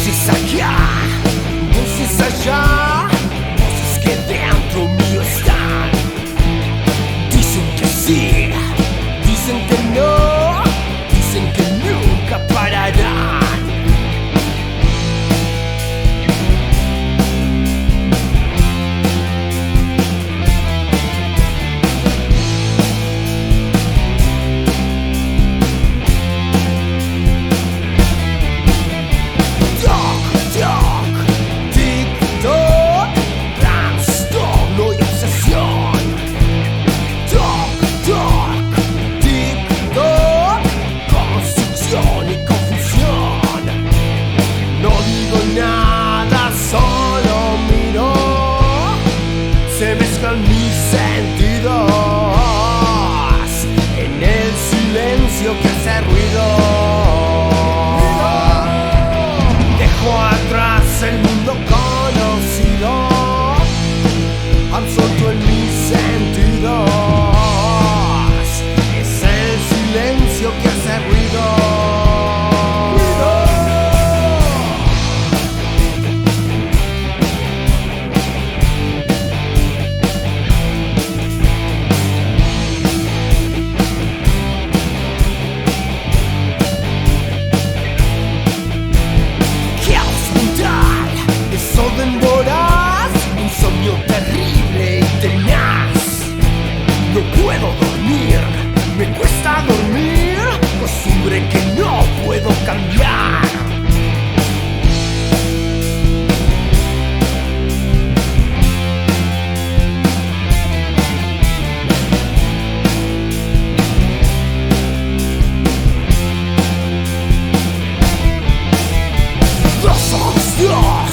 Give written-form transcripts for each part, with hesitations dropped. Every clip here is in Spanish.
Voces acá, voces allá, voces que dentro mío están. Dicen que sí, dicen que no, dicen que nunca pararán. Se mezclan mis sentidos en el silencio que hace ruido. Dejo atrás el mundo conocido, absorto en mis sentidos. Es el silencio que hace ruido. Voraz, un sueño terrible y tenaz. No puedo dormir, me cuesta dormir, costumbre que no puedo cambiar. Los ojos Dios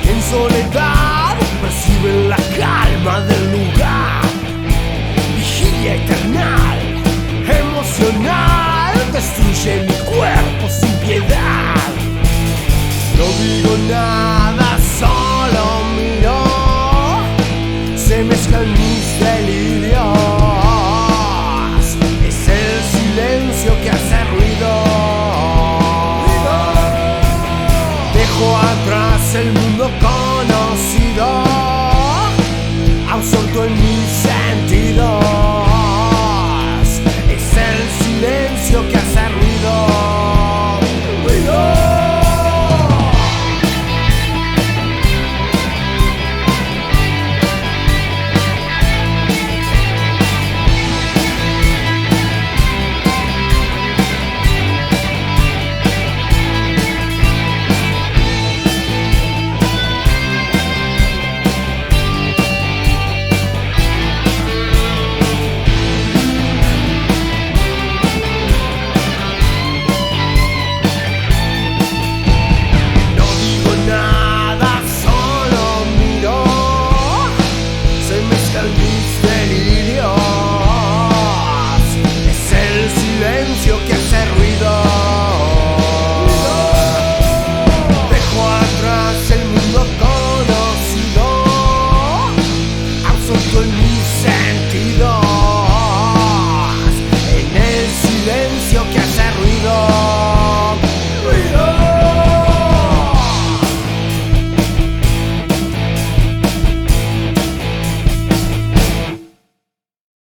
en soledad perciben la calma del lugar. Vigilia eternal, emocional, destruye mi cuerpo sin piedad. No digo nada, solo miro. Se mezclan mis delirios. Es el silencio que hace ruido. Dejo atrás el mundo con